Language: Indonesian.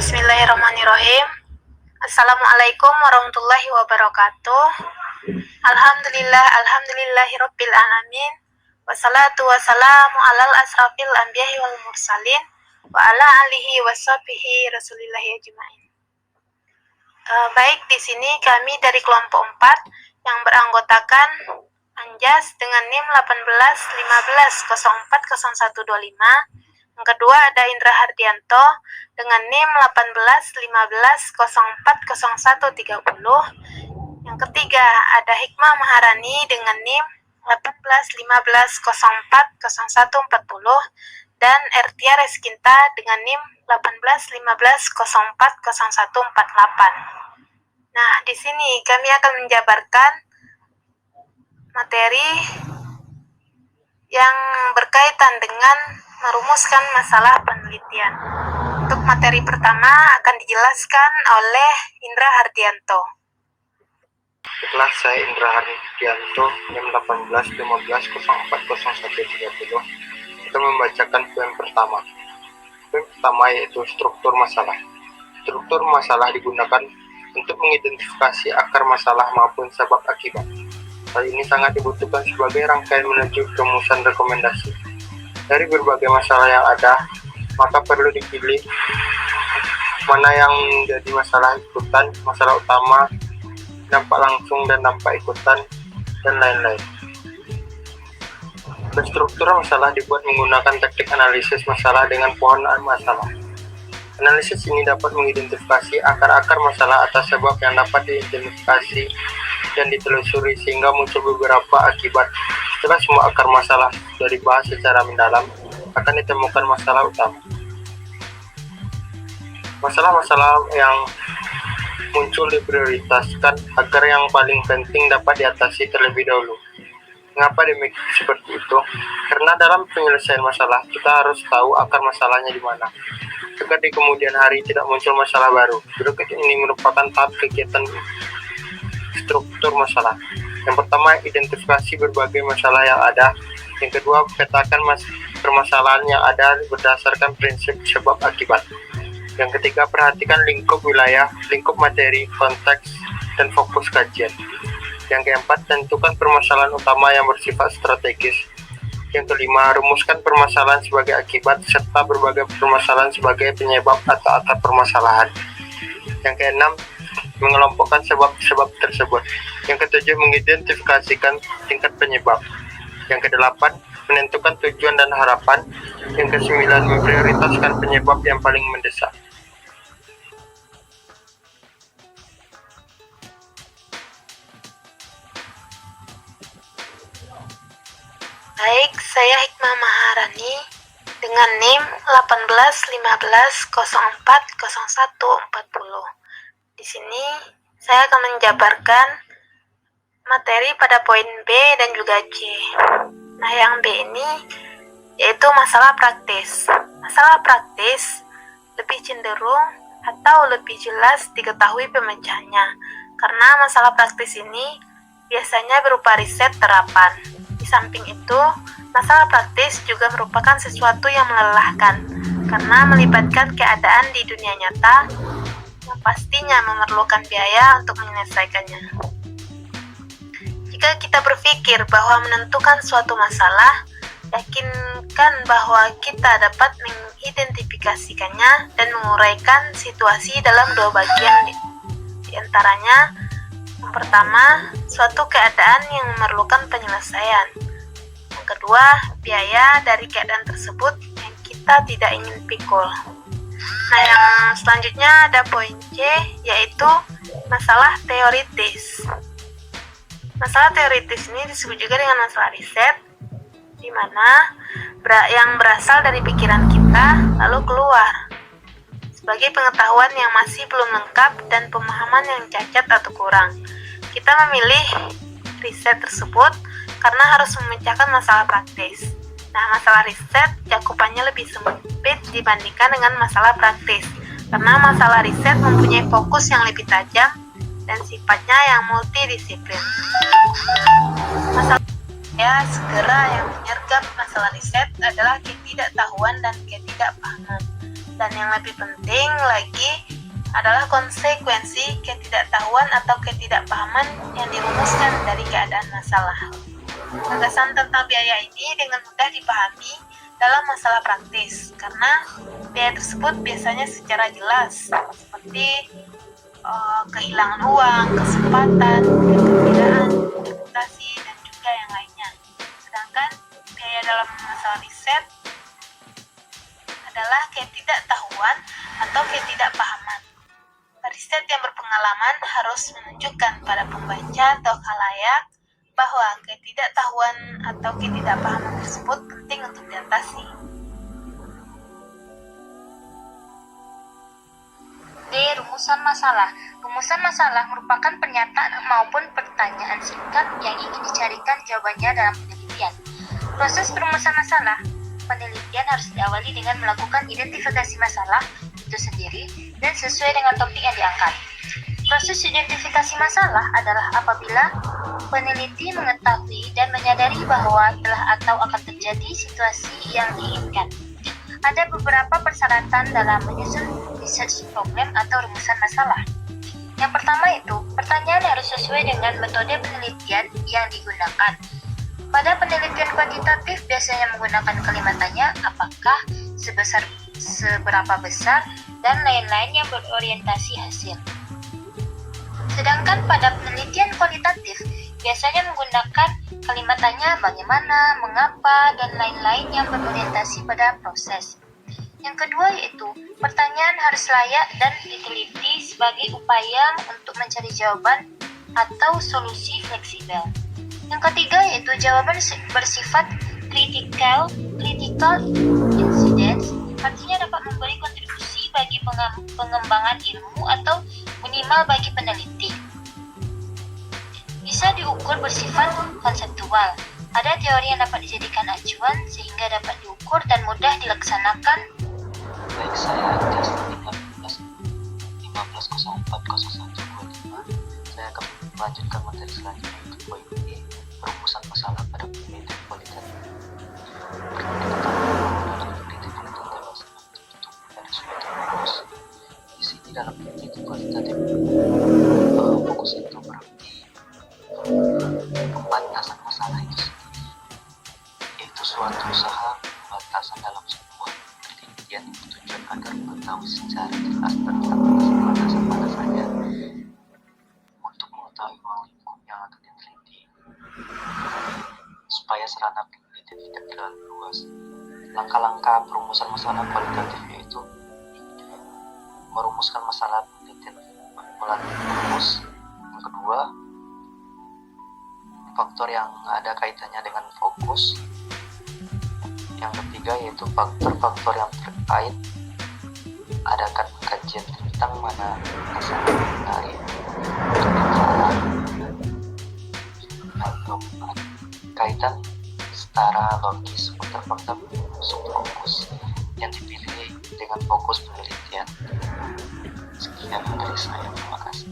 Bismillahirrahmanirrahim. Assalamualaikum warahmatullahi wabarakatuh. Alhamdulillahirabbil alamin. Wassalatu wassalamu alal asrafil anbiya'i wal mursalin wa ala alihi washabihi rasulillahi ajmain. Baik, di sini kami dari kelompok 4 yang beranggotakan Anjas dengan NIM 1815040125. Yang kedua ada Indra Hardianto dengan NIM 1815040130. Yang ketiga ada Hikmah Maharani dengan NIM 1815040140 dan Ertia Reskinta dengan NIM 1815040148. Nah, di sini kami akan menjabarkan materi yang berkaitan dengan merumuskan masalah penelitian. Untuk materi pertama akan dijelaskan oleh Indra Hardianto. Setelah saya Indra Hardianto NIM 1815040130, kita membacakan poin pertama. Poin pertama yaitu struktur masalah. Struktur masalah digunakan untuk mengidentifikasi akar masalah maupun sebab akibat. Hal ini sangat dibutuhkan sebagai rangkaian menuju rumusan rekomendasi. Dari berbagai masalah yang ada, maka perlu dipilih mana yang menjadi masalah ikutan, masalah utama, dampak langsung dan dampak ikutan, dan lain-lain. Struktur masalah dibuat menggunakan teknik analisis masalah dengan pohon masalah. Analisis ini dapat mengidentifikasi akar-akar masalah atas sebab yang dapat diidentifikasi dan ditelusuri sehingga muncul beberapa akibat. Setelah semua akar masalah sudah dibahas secara mendalam, akan ditemukan masalah utama. Masalah-masalah yang muncul diprioritaskan agar yang paling penting dapat diatasi terlebih dahulu. Mengapa demikian seperti itu? Karena dalam penyelesaian masalah, kita harus tahu akar masalahnya di mana. Agar di kemudian hari tidak muncul masalah baru. Berikut ini merupakan tahap kegiatan struktur masalah. Yang pertama, identifikasi berbagai masalah yang ada. Yang kedua, petakan permasalahan yang ada berdasarkan prinsip sebab akibat. Yang ketiga, perhatikan lingkup wilayah, lingkup materi, konteks, dan fokus kajian. Yang keempat, tentukan permasalahan utama yang bersifat strategis. Yang kelima, rumuskan permasalahan sebagai akibat serta berbagai permasalahan sebagai penyebab atau akar permasalahan. Yang keenam, mengelompokkan sebab-sebab tersebut. Yang ketujuh, mengidentifikasikan tingkat penyebab. Yang kedelapan, menentukan tujuan dan harapan. Yang kesembilan, memprioritaskan penyebab yang paling mendesak. Baik, saya Hikmah Maharani dengan NIM 1815040140. Di sini saya akan menjabarkan materi pada poin B dan juga C. Nah, yang B ini yaitu masalah praktis. Masalah praktis lebih cenderung atau lebih jelas diketahui pemecahannya, karena masalah praktis ini biasanya berupa riset terapan. Di samping itu, masalah praktis juga merupakan sesuatu yang melelahkan, karena melibatkan keadaan di dunia nyata yang pastinya memerlukan biaya untuk menyelesaikannya. Jika kita berpikir bahwa menentukan suatu masalah, yakinkan bahwa kita dapat mengidentifikasikannya dan menguraikan situasi dalam dua bagian. Di antaranya, yang pertama, suatu keadaan yang memerlukan penyelesaian. Yang kedua, biaya dari keadaan tersebut yang kita tidak ingin pikul. Nah, yang selanjutnya ada poin C, yaitu masalah teoritis. Masalah teoritis ini disebut juga dengan masalah riset, di mana yang berasal dari pikiran kita lalu keluar sebagai pengetahuan yang masih belum lengkap dan pemahaman yang cacat atau kurang. Kita memilih riset tersebut karena harus memecahkan masalah praktis. Nah, masalah riset cakupannya lebih sempit dibandingkan dengan masalah praktis, karena masalah riset mempunyai fokus yang lebih tajam dan sifatnya yang multidisiplin. Masalah segera yang menyergap masalah riset adalah ketidaktahuan dan ketidakpahaman. Dan yang lebih penting lagi adalah konsekuensi ketidaktahuan atau ketidakpahaman yang dirumuskan dari keadaan masalah. Gagasan tentang biaya ini dengan mudah dipahami dalam masalah praktis, karena biaya tersebut biasanya secara jelas, seperti kehilangan uang, kesempatan, kegembiraan, reputasi, dan juga yang lainnya. Sedangkan biaya dalam masalah riset adalah ketidaktahuan atau ketidakpahaman. Riset yang berpengalaman harus menunjukkan pada pembaca atau khalayak bahwa ketidaktahuan atau ketidakpahaman tersebut penting untuk diatasi. D. Rumusan masalah. Rumusan masalah merupakan pernyataan maupun pertanyaan singkat yang ingin dicarikan jawabannya dalam penelitian. Proses perumusan masalah penelitian harus diawali dengan melakukan identifikasi masalah itu sendiri dan sesuai dengan topik yang diangkat. Proses identifikasi masalah adalah apabila peneliti mengetahui dan menyadari bahwa telah atau akan terjadi situasi yang diinginkan. Ada beberapa persyaratan dalam menyusun research problem atau rumusan masalah. Yang pertama itu, pertanyaan harus sesuai dengan metode penelitian yang digunakan. Pada penelitian kuantitatif biasanya menggunakan kalimat tanya, apakah, seberapa besar, dan lain-lain yang berorientasi hasil. Sedangkan pada penelitian kualitatif biasanya menggunakan kalimat tanya bagaimana, mengapa, dan lain-lain yang berorientasi pada proses. Yang kedua yaitu, pertanyaan harus layak dan diteliti sebagai upaya untuk mencari jawaban atau solusi fleksibel. Yang ketiga yaitu jawaban bersifat critical incidence, artinya dapat memberi kontribusi bagi pengembangan ilmu atau minimal bagi peneliti. Bisa diukur bersifat konseptual. Ada teori yang dapat dijadikan acuan sehingga dapat diukur dan mudah dilaksanakan. Baik, saya Just 15040125. Saya akan melanjutkan materi selanjutnya untuk poin B, perumusan masalah pada penelitian kualitatif. Dalam penelitian kualitatif terbentuk dari suatu fokus. Di sini dalam penelitian kualitatif fokus itu berarti pembatasan masalah itu sendiri, yaitu suatu usaha pembatasan dalam sebuah penelitian yang bertujuan agar mengetahui secara jelas tentang batasan mana saja untuk mengetahui ruang lingkup yang akan diteliti supaya sarana penelitian tidak terlalu luas. Langkah-langkah perumusan masalah kualitatif yaitu merumuskan masalah penelitian melalui rumus. Yang kedua, faktor yang ada kaitannya dengan fokus. Yang ketiga yaitu faktor-faktor yang terkait, adakan kajian tentang mana masalah yang menarik untuk ditelah. Yang keempat, kaitan secara logis faktor-faktor subfokus yang dipilih dengan fokus penelitian. Sekian dari saya, terima kasih.